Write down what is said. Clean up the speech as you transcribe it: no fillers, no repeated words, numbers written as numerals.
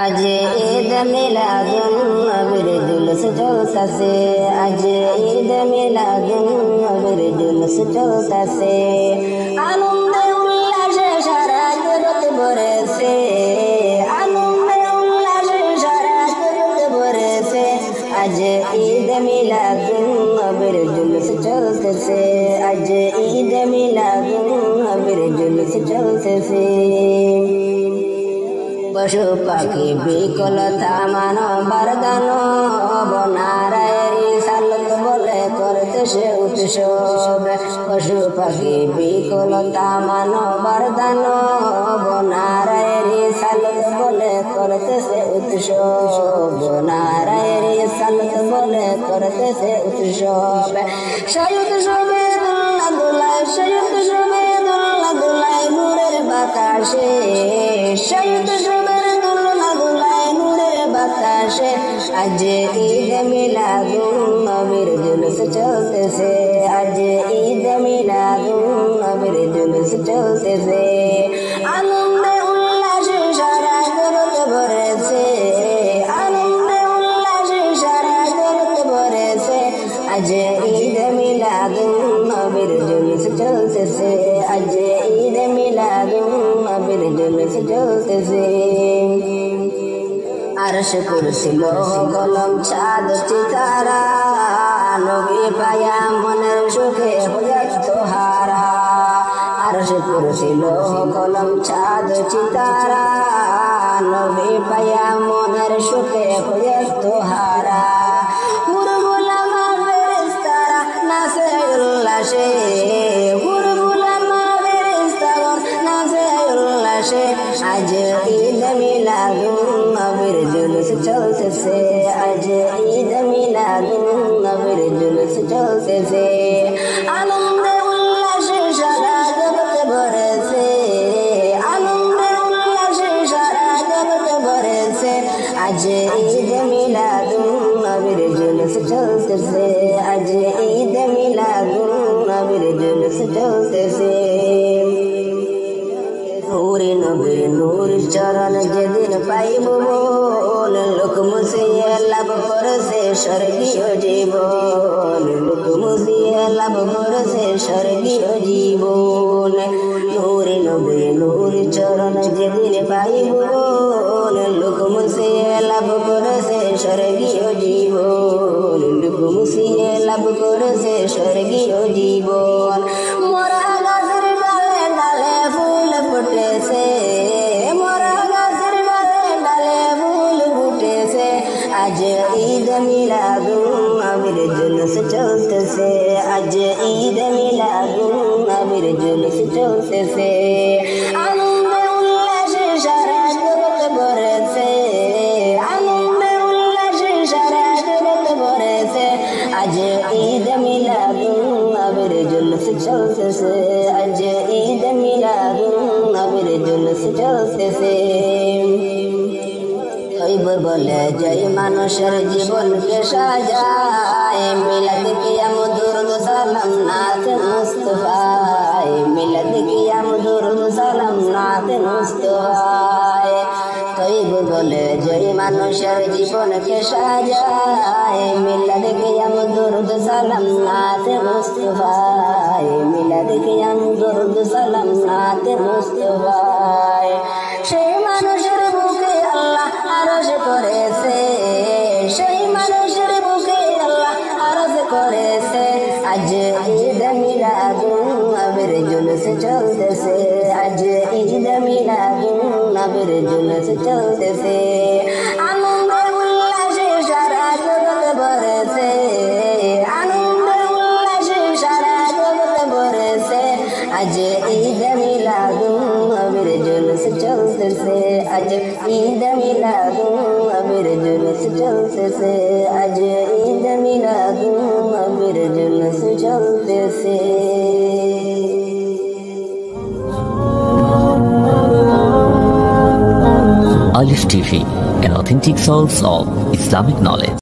আজ ঈদ মিলাদুন নবীর জুলুস চলতাছে, আজ ঈদ মিলাদুন নবীর জুলুস চলতাছে। আনন্দে উল্লাসে সারা জগৎ ভরেছে, আনন্দে উল্লাসে সারা জগৎ ভরেছে। আজ ঈদ মিলাদুন নবীর জুলুস চলতেছে, আজ ঈদ মিলাদুন নবীর জুলুস চলতেছে। পশু পাখি বিকলতা মানবার গান বনারায়ের সালত বলে করতেছে উৎসব। পশু পাখি বিকলতা মানবার গান বনারায়ের সালত বলে করতেছে উৎসব, বনারায়ের সালত বলে করতেছে উৎসব। সেই উৎসবে দোলা দোলায়, সেই উৎসবে দোলা দোলায় নূরের বাতাসে, সেই উৎসবের দোলা দোলায় নূরের বাতাসে। আজ ঈদ মিলাদুন নবীর জুলুস চলতেছে, আজ ঈদ মিলাদুন নবীর জুলুস চলতেছে। আনন্দে উল্লাসে সারা জগৎ ভরেছে, আনন্দে উল্লাসে সারা জগৎ ভরেছে। আজ ঈদ মিলাদুন নবীর জুলুস চলতেছে, আজ ঈদ মিলাদুন নবীর জুলুস চলতেছে। আরশ কুরসি লৌহ কলম চাঁদ সিতারা নবী পায়া মনের সুখে হইয়াত হারা। আরশ কুরসি লৌহ কলম চাঁদ সিতারা নবী পায়া মনের সুখে হইয়াত হারা। হুর গুলামা ফেরেশতারা নাচে উল্লাসে, হুর গুলামা ফেরেশতাগণ নাচে উল্লাসে। আজ ঈদ মিলাদুন নবীর জুলুস চলতেছে, আজ ঈদ মিলাদুন নবীর জুলুস চলতেছে। আনন্দে উল্লাসে সারা জগৎ ভরেছে, আনন্দে উল্লাসে সারা জগৎ ভরেছে। আজ ঈদ মিলাদুন নবীর জুলুস চলতেছে, আজ ঈদ মিলাদুন নবীর জুলুস চলতেছে। নূরে নবীর নূর চরণ যেদিন পাইব মন, লোক মুছিয়ে লাভ করেছে স্বর্গীয় জীবন, লোক মুছিয়ে লাভ করেছে স্বর্গীয় জীবন। নূরে নবীর নূর চরণ যেদিন পাইব মন, লোক মুছিয়ে লাভ করেছে স্বর্গীয় জীবন, লোক মুছিয়ে লাভ করেছে স্বর্গীয় জীবন। মরা গাছের ডালে ডালে ফুল ফুটেছে, মরা গাছের ডালে ডালে ফুল ফুটেছে। আজ ঈদ মিলাদুন নবীর জুলুস চলতেছে, আজ ঈদ মিলাদুন নবীর জুলুস চলতেছে। আনন্দে উল্লাসে সারা জগৎ ভরেছে, আনন্দে উল্লাসে সারা জগৎ ভরেছে। আজ ঈদ মিলাদুন নবীর জুলুস চলতেছে, আজ ঈদ মিলাদুন নবীর জুলুস চলতেছে। খৈবর বলে জয় মানুষের জীবনকে সাজায়, মিলাদ কিয়াম দুরুদ সালাম নাত মুস্তাফায়, মিলাদ কিয়াম দুরুদ সালাম নাত মুস্তাফায়। খৈবর বলে জয় মানুষের জীবনকে সাজায়, মিলাদ কিয়াম দুরুদ সালাম নাত মুস্তাফায়, মিলাদ কিয়াম দুরুদ সালাম নাত মুস্তাফায়। সেই মানুষের বুকে আল্লাহ আরশ করেছে, সেই মানুষের বুকে আল্লাহ আরশ করেছে। আজ ঈদ মিলাদুন নবীর জুলুস চলতেছে, আজ ঈদ মিলাদুন নবীর জুলুস চলতেছে। আনন্দে উল্লাসে সারা জগৎ ভরেছে, আনন্দে উল্লাসে সারা জগৎ ভরেছে। আজ ঈদ মিলাদুন নবীর জুলুস চলতেছে, আজ ঈদ মিলাদুন নবীর জুলুস চলতেছে, আজ ঈদ মিলাদুন নবীর জুলুস চলতেছে। Alif TV, an authentic source of Islamic knowledge.